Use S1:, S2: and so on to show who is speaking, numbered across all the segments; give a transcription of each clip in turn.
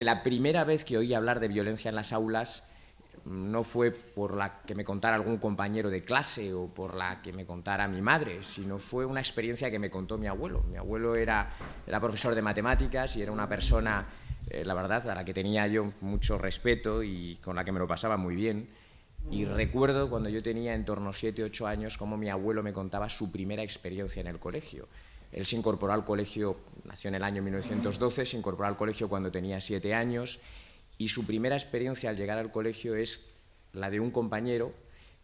S1: La primera vez que oí hablar de violencia en las aulas no fue por la que me contara algún compañero de clase o por la que me contara mi madre, sino fue una experiencia que me contó mi abuelo. Mi abuelo era profesor de matemáticas y era una persona, la verdad, a la que tenía yo mucho respeto y con la que me lo pasaba muy bien. Y recuerdo cuando yo tenía en torno a 7 u 8 años cómo mi abuelo me contaba su primera experiencia en el colegio. Él se incorporó al colegio, nació en el año 1912, se incorporó al colegio cuando tenía 7 años y su primera experiencia al llegar al colegio es la de un compañero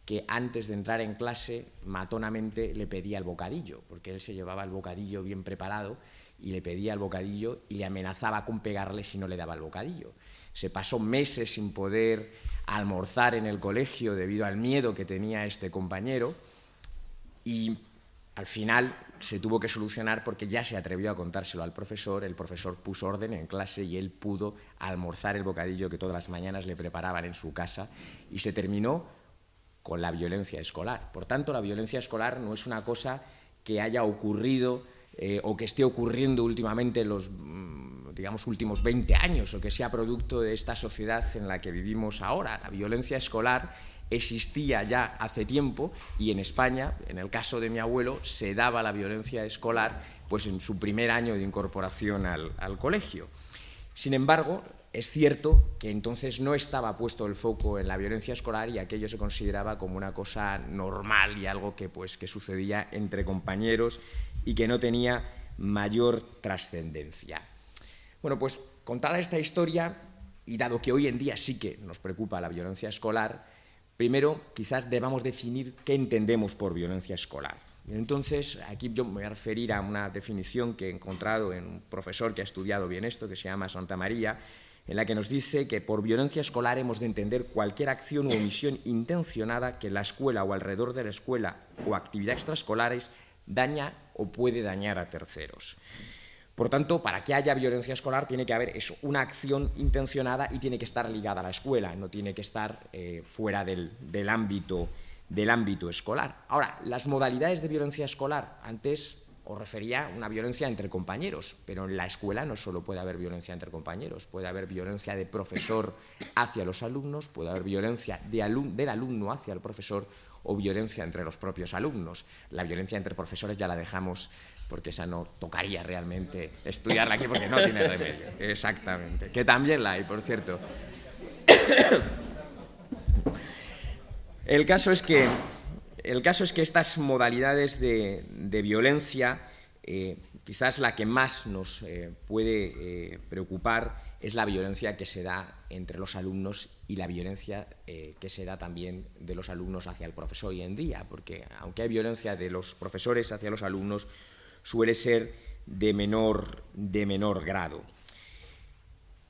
S1: que antes de entrar en clase matonamente le pedía el bocadillo, porque él se llevaba el bocadillo bien preparado y le pedía el bocadillo y le amenazaba con pegarle si no le daba el bocadillo. Se pasó meses sin poder almorzar en el colegio debido al miedo que tenía este compañero y al final se tuvo que solucionar porque ya se atrevió a contárselo al profesor, el profesor puso orden en clase y él pudo almorzar el bocadillo que todas las mañanas le preparaban en su casa y se terminó con la violencia escolar. Por tanto, la violencia escolar no es una cosa que haya ocurrido o que esté ocurriendo últimamente en los últimos 20 años o que sea producto de esta sociedad en la que vivimos ahora. La violencia escolar existía ya hace tiempo y en España, en el caso de mi abuelo, se daba la violencia escolar pues en su primer año de incorporación al colegio. Sin embargo, es cierto que entonces no estaba puesto el foco en la violencia escolar y aquello se consideraba como una cosa normal y algo que sucedía entre compañeros y que no tenía mayor trascendencia. Bueno, pues contada esta historia, y dado que hoy en día sí que nos preocupa la violencia escolar, primero quizás debamos definir qué entendemos por violencia escolar. Entonces, aquí yo me voy a referir a una definición que he encontrado en un profesor que ha estudiado bien esto, que se llama Santamaría, en la que nos dice que por violencia escolar hemos de entender cualquier acción u omisión intencionada que la escuela o alrededor de la escuela o actividad extraescolares daña o puede dañar a terceros. Por tanto, para que haya violencia escolar tiene que haber una acción intencionada y tiene que estar ligada a la escuela, no tiene que estar fuera del ámbito escolar. Ahora, las modalidades de violencia escolar, antes os refería a una violencia entre compañeros, pero en la escuela no solo puede haber violencia entre compañeros, puede haber violencia de profesor hacia los alumnos, puede haber violencia del alumno hacia el profesor o violencia entre los propios alumnos. La violencia entre profesores ya la dejamos porque esa no tocaría realmente estudiarla aquí porque no tiene remedio. Exactamente. Que también la hay, por cierto. El caso es que estas modalidades de violencia, quizás la que más nos puede preocupar es la violencia que se da entre los alumnos y la violencia que se da también de los alumnos hacia el profesor hoy en día, porque aunque hay violencia de los profesores hacia los alumnos, suele ser de menor grado.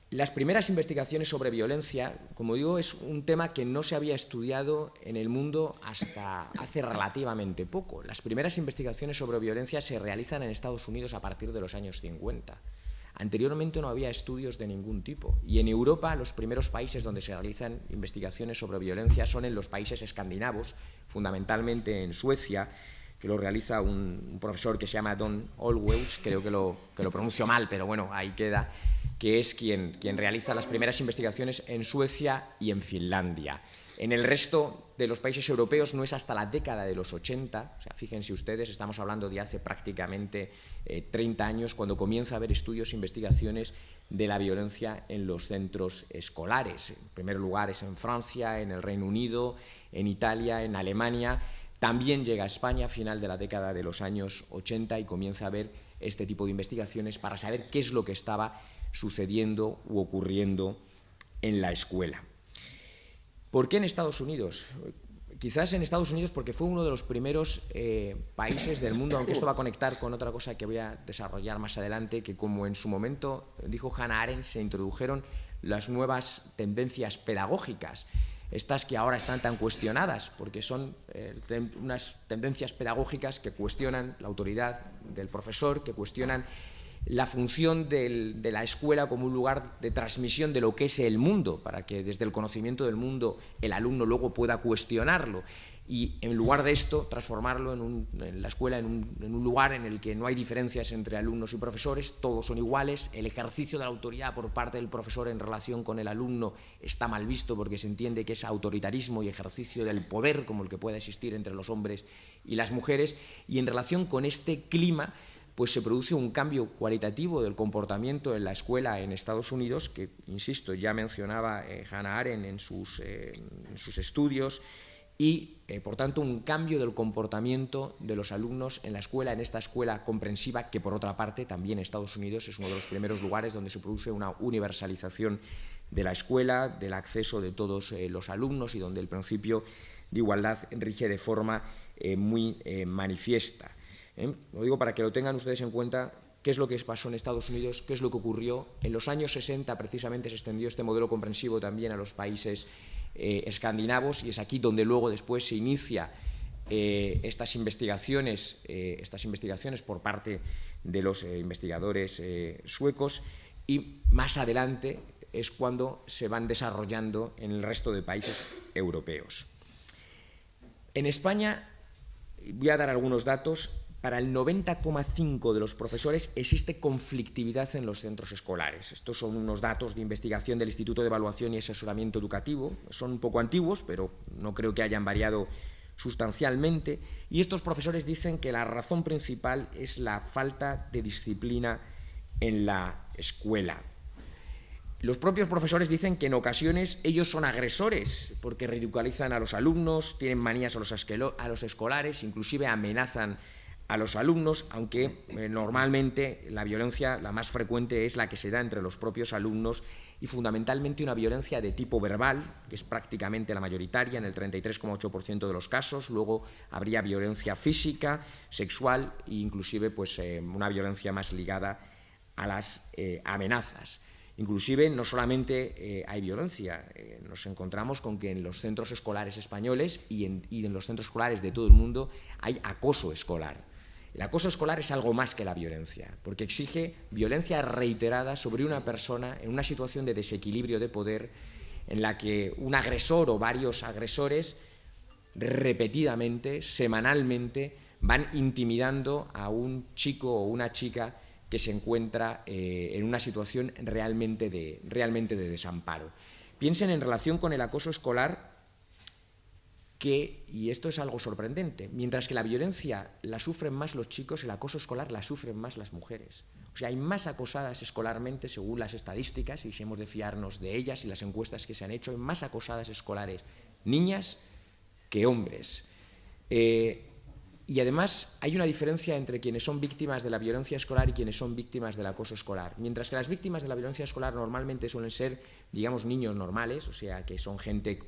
S1: Las primeras investigaciones sobre violencia, como digo, es un tema que no se había estudiado en el mundo hasta hace relativamente poco. Las primeras investigaciones sobre violencia se realizan en Estados Unidos a partir de los años 50. Anteriormente no había estudios de ningún tipo. Y en Europa los primeros países donde se realizan investigaciones sobre violencia son en los países escandinavos, fundamentalmente en Suecia, que lo realiza un profesor que se llama Don Olweus, creo que lo pronuncio mal, pero bueno, ahí queda, que es quien realiza las primeras investigaciones en Suecia y en Finlandia. En el resto de los países europeos no es hasta la década de los 80, o sea, fíjense ustedes, estamos hablando de hace prácticamente 30 años, cuando comienza a haber estudios e investigaciones de la violencia en los centros escolares. En primer lugar es en Francia, en el Reino Unido, en Italia, en Alemania. También llega a España a final de la década de los años 80 y comienza a haber este tipo de investigaciones para saber qué es lo que estaba sucediendo u ocurriendo en la escuela. ¿Por qué en Estados Unidos? Quizás en Estados Unidos porque fue uno de los primeros países del mundo, aunque esto va a conectar con otra cosa que voy a desarrollar más adelante, que como en su momento dijo Hannah Arendt, se introdujeron las nuevas tendencias pedagógicas, estas que ahora están tan cuestionadas, porque son unas tendencias pedagógicas que cuestionan la autoridad del profesor, que cuestionan la función de la escuela como un lugar de transmisión de lo que es el mundo, para que desde el conocimiento del mundo el alumno luego pueda cuestionarlo. y en lugar de esto transformarlo en la escuela en un lugar en el que no hay diferencias entre alumnos y profesores, todos son iguales, el ejercicio de la autoridad por parte del profesor en relación con el alumno está mal visto porque se entiende que es autoritarismo y ejercicio del poder como el que pueda existir entre los hombres y las mujeres, y en relación con este clima pues se produce un cambio cualitativo del comportamiento en la escuela en Estados Unidos, que, insisto, ya mencionaba Hannah Arendt en sus estudios, y, por tanto, un cambio del comportamiento de los alumnos en la escuela, en esta escuela comprensiva, que, por otra parte, también Estados Unidos es uno de los primeros lugares donde se produce una universalización de la escuela, del acceso de todos los alumnos y donde el principio de igualdad rige de forma muy manifiesta. Lo digo para que lo tengan ustedes en cuenta, qué es lo que pasó en Estados Unidos, qué es lo que ocurrió. En los años 60, precisamente, se extendió este modelo comprensivo también a los países escandinavos, y es aquí donde luego después se inicia estas investigaciones por parte de los investigadores suecos, y más adelante es cuando se van desarrollando en el resto de países europeos. En España, voy a dar algunos datos. Para el 90,5% de los profesores existe conflictividad en los centros escolares. Estos son unos datos de investigación del Instituto de Evaluación y Asesoramiento Educativo. Son un poco antiguos, pero no creo que hayan variado sustancialmente. Y estos profesores dicen que la razón principal es la falta de disciplina en la escuela. Los propios profesores dicen que en ocasiones ellos son agresores porque ridiculizan a los alumnos, tienen manías a los escolares, inclusive amenazan a los alumnos, aunque normalmente la violencia la más frecuente es la que se da entre los propios alumnos, y fundamentalmente una violencia de tipo verbal, que es prácticamente la mayoritaria en el 33,8% de los casos. Luego habría violencia física, sexual e inclusive pues, una violencia más ligada a las amenazas. Inclusive no solamente hay violencia, nos encontramos con que en los centros escolares españoles y en los centros escolares de todo el mundo hay acoso escolar. El acoso escolar es algo más que la violencia, porque exige violencia reiterada sobre una persona en una situación de desequilibrio de poder en la que un agresor o varios agresores repetidamente, semanalmente, van intimidando a un chico o una chica que se encuentra en una situación realmente de desamparo. Piensen en relación con el acoso escolar que, y esto es algo sorprendente, mientras que la violencia la sufren más los chicos, el acoso escolar la sufren más las mujeres. O sea, hay más acosadas escolarmente, según las estadísticas, y si hemos de fiarnos de ellas y las encuestas que se han hecho, hay más acosadas escolares niñas que hombres. Y además hay una diferencia entre quienes son víctimas de la violencia escolar y quienes son víctimas del acoso escolar. Mientras que las víctimas de la violencia escolar normalmente suelen ser, digamos, niños normales, o sea, que son gente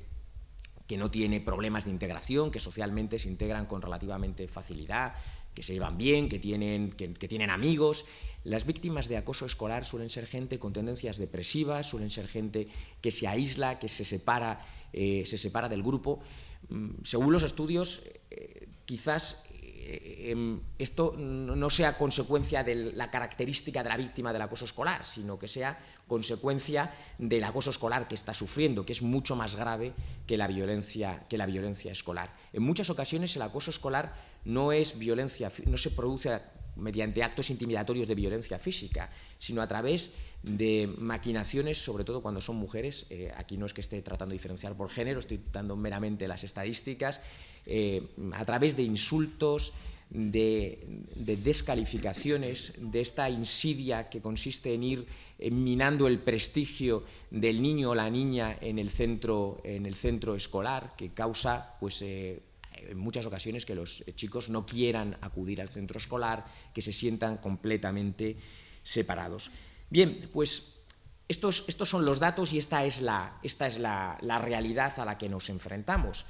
S1: que no tiene problemas de integración, que socialmente se integran con relativamente facilidad, que se llevan bien, que tienen amigos. Las víctimas de acoso escolar suelen ser gente con tendencias depresivas, suelen ser gente que se aísla, que se separa del grupo. Según los estudios, quizás esto no sea consecuencia de la característica de la víctima del acoso escolar, sino que sea consecuencia del acoso escolar que está sufriendo, que es mucho más grave que la violencia escolar. En muchas ocasiones el acoso escolar no se produce mediante actos intimidatorios de violencia física, sino a través de maquinaciones, sobre todo cuando son mujeres. Aquí no es que esté tratando de diferenciar por género, estoy dando meramente las estadísticas, a través de insultos, de descalificaciones, de esta insidia que consiste en ir minando el prestigio del niño o la niña en el centro escolar, que causa pues, en muchas ocasiones que los chicos no quieran acudir al centro escolar, que se sientan completamente separados. Bien, pues estos son los datos y esta es la realidad a la que nos enfrentamos.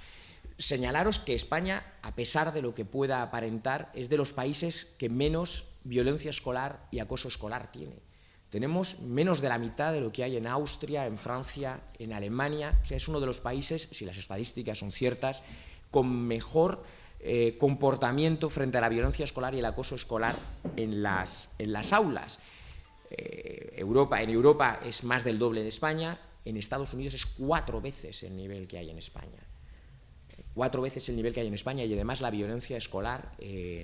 S1: Señalaros que España, a pesar de lo que pueda aparentar, es de los países que menos violencia escolar y acoso escolar tiene. Tenemos menos de la mitad de lo que hay en Austria, en Francia, en Alemania. O sea, es uno de los países, si las estadísticas son ciertas, con mejor comportamiento frente a la violencia escolar y el acoso escolar en las aulas. En Europa es más del doble de España, en Estados Unidos es 4 veces el nivel que hay en España. 4 veces el nivel que hay en España, y además la violencia escolar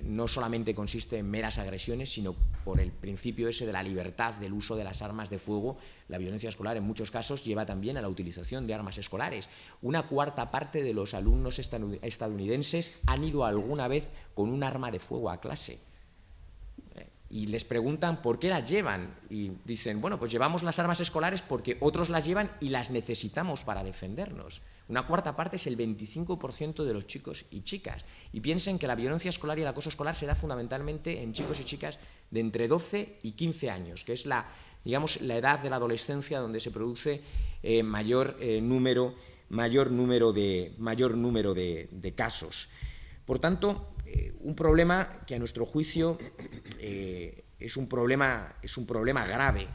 S1: no solamente consiste en meras agresiones, sino por el principio ese de la libertad del uso de las armas de fuego. La violencia escolar en muchos casos lleva también a la utilización de armas escolares. Una cuarta parte de los alumnos estadounidenses han ido alguna vez con un arma de fuego a clase. Y les preguntan por qué las llevan y dicen, bueno, pues llevamos las armas escolares porque otros las llevan y las necesitamos para defendernos. Una cuarta parte es el 25% de los chicos y chicas. Y piensen que la violencia escolar y el acoso escolar se da fundamentalmente en chicos y chicas de entre 12 y 15 años, que es la edad de la adolescencia donde se produce mayor número de casos. Por tanto, un problema que a nuestro juicio es un problema grave.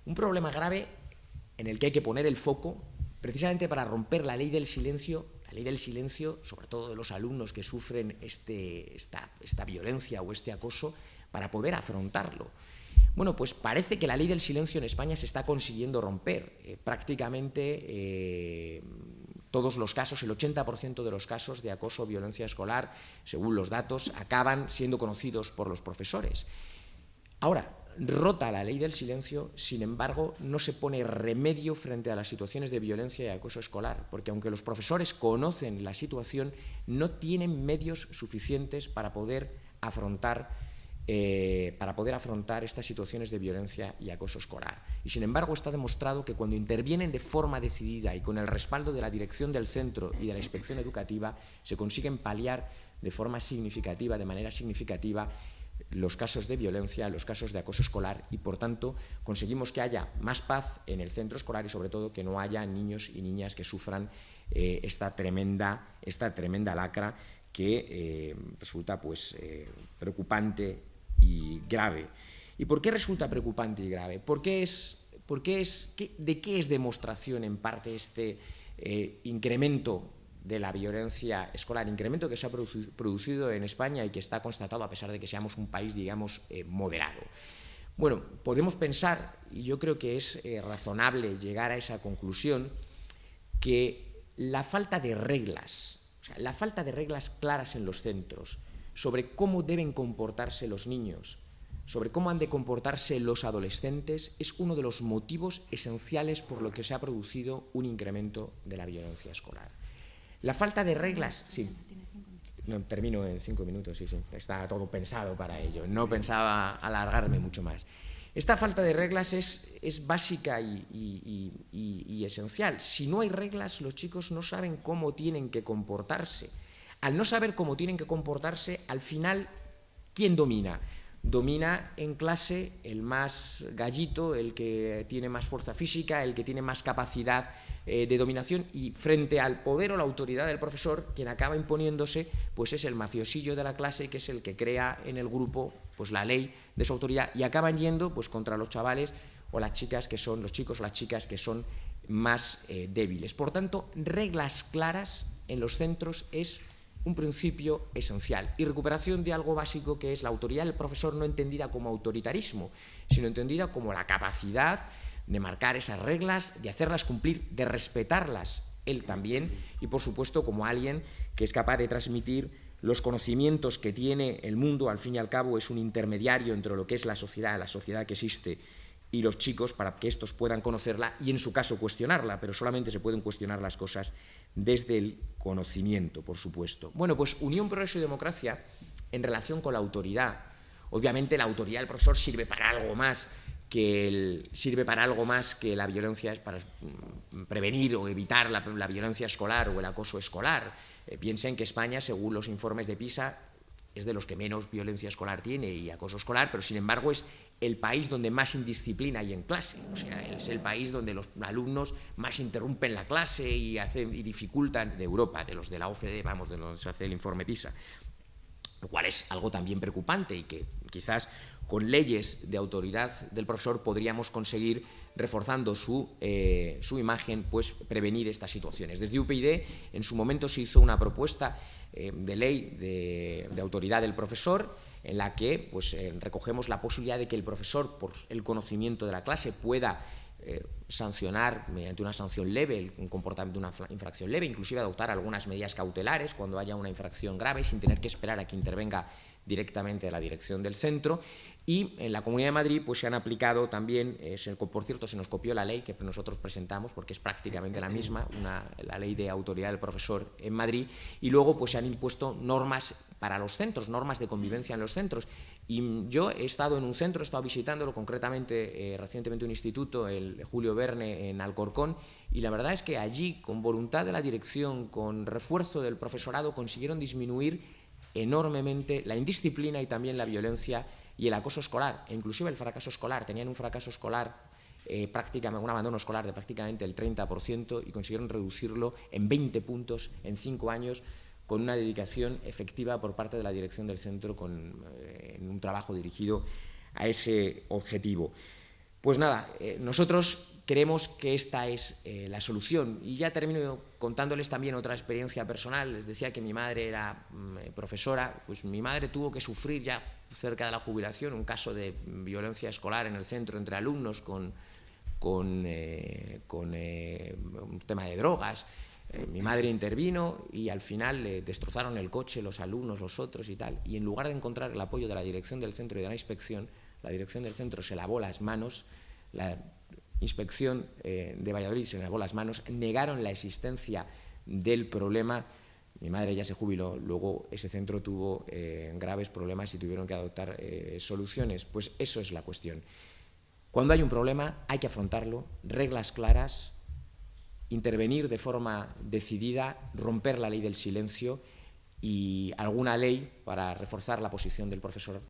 S1: Un problema grave en el que hay que poner el foco precisamente para romper la ley del silencio, sobre todo de los alumnos que sufren esta violencia o este acoso, para poder afrontarlo. Bueno, pues parece que la ley del silencio en España se está consiguiendo romper. Prácticamente todos los casos, el 80% de los casos de acoso o violencia escolar, según los datos, acaban siendo conocidos por los profesores. Ahora, rota la ley del silencio, sin embargo, no se pone remedio frente a las situaciones de violencia y acoso escolar, porque aunque los profesores conocen la situación, no tienen medios suficientes para poder afrontar estas situaciones de violencia y acoso escolar. Y sin embargo está demostrado que cuando intervienen de forma decidida y con el respaldo de la dirección del centro y de la inspección educativa, se consiguen paliar de manera significativa, los casos de violencia, los casos de acoso escolar, y por tanto conseguimos que haya más paz en el centro escolar y sobre todo que no haya niños y niñas que sufran esta tremenda lacra que resulta preocupante y grave. ¿Y por qué resulta preocupante y grave? ¿De qué es demostración en parte este incremento de la violencia escolar, incremento que se ha producido en España y que está constatado a pesar de que seamos un país, digamos, moderado? Bueno, podemos pensar, y yo creo que es razonable llegar a esa conclusión, que la falta de reglas, la falta de reglas claras en los centros sobre cómo deben comportarse los niños, sobre cómo han de comportarse los adolescentes, es uno de los motivos esenciales por lo que se ha producido un incremento de la violencia escolar. La falta de reglas, sí, no, termino en 5 minutos, sí, está todo pensado para ello, no pensaba alargarme mucho más. Esta falta de reglas es básica y esencial. Si no hay reglas, los chicos no saben cómo tienen que comportarse. Al no saber cómo tienen que comportarse, al final, ¿quién domina? Domina en clase el más gallito, el que tiene más fuerza física, el que tiene más capacidad de dominación, y frente al poder o la autoridad del profesor, quien acaba imponiéndose, pues es el mafiosillo de la clase, que es el que crea en el grupo pues la ley de su autoridad, y acaban yendo pues contra los chavales o las chicas que son, los chicos o las chicas que son más débiles. Por tanto, reglas claras en los centros es un principio esencial, y recuperación de algo básico que es la autoridad del profesor, no entendida como autoritarismo, sino entendida como la capacidad de marcar esas reglas, de hacerlas cumplir, de respetarlas él también, y por supuesto como alguien que es capaz de transmitir los conocimientos que tiene el mundo. Al fin y al cabo es un intermediario entre lo que es la sociedad que existe, y los chicos, para que estos puedan conocerla y en su caso cuestionarla, pero solamente se pueden cuestionar las cosas desde el conocimiento, por supuesto. Bueno, pues Unión, Progreso y Democracia, en relación con la autoridad, obviamente la autoridad del profesor sirve para algo más que la violencia, para prevenir o evitar la violencia escolar o el acoso escolar. Piensen que España, según los informes de PISA, es de los que menos violencia escolar tiene y acoso escolar, pero sin embargo es el país donde más indisciplina hay en clase. O sea, es el país donde los alumnos más interrumpen la clase y dificultan, de Europa, de los de la OCDE, vamos, de donde se hace el informe PISA, lo cual es algo también preocupante y que quizás con leyes de autoridad del profesor podríamos conseguir, reforzando su imagen, pues prevenir estas situaciones. Desde UPyD en su momento se hizo una propuesta de ley de autoridad del profesor, en la que pues, recogemos la posibilidad de que el profesor, por el conocimiento de la clase, pueda sancionar mediante una sanción leve, un comportamiento de una infracción leve, inclusive adoptar algunas medidas cautelares cuando haya una infracción grave sin tener que esperar a que intervenga directamente la dirección del centro. Y en la Comunidad de Madrid pues, se han aplicado también, por cierto, se nos copió la ley que nosotros presentamos, porque es prácticamente la misma, la ley de autoridad del profesor en Madrid, y luego pues, se han impuesto normas para los centros, normas de convivencia en los centros. Y yo he estado en un centro, he estado visitándolo, concretamente recientemente un instituto, el Julio Verne en Alcorcón, y la verdad es que allí, con voluntad de la dirección, con refuerzo del profesorado, consiguieron disminuir enormemente la indisciplina y también la violencia y el acoso escolar, e inclusive el fracaso escolar. Tenían un fracaso escolar, prácticamente un abandono escolar de prácticamente el 30%, y consiguieron reducirlo en 20 puntos en 5 años, con una dedicación efectiva por parte de la dirección del centro, en un trabajo dirigido a ese objetivo. Pues nada, nosotros creemos que esta es la solución. Y ya termino contándoles también otra experiencia personal. Les decía que mi madre era profesora. Pues mi madre tuvo que sufrir ya cerca de la jubilación un caso de violencia escolar en el centro entre alumnos con un tema de drogas. Mi madre intervino y al final le destrozaron el coche los alumnos, los otros y tal. Y en lugar de encontrar el apoyo de la dirección del centro y de la inspección, la dirección del centro se lavó las manos, la inspección de Valladolid se lavó las manos, negaron la existencia del problema. Mi madre ya se jubiló, luego ese centro tuvo graves problemas y tuvieron que adoptar soluciones. Pues eso es la cuestión. Cuando hay un problema hay que afrontarlo, reglas claras, intervenir de forma decidida, romper la ley del silencio y alguna ley para reforzar la posición del profesor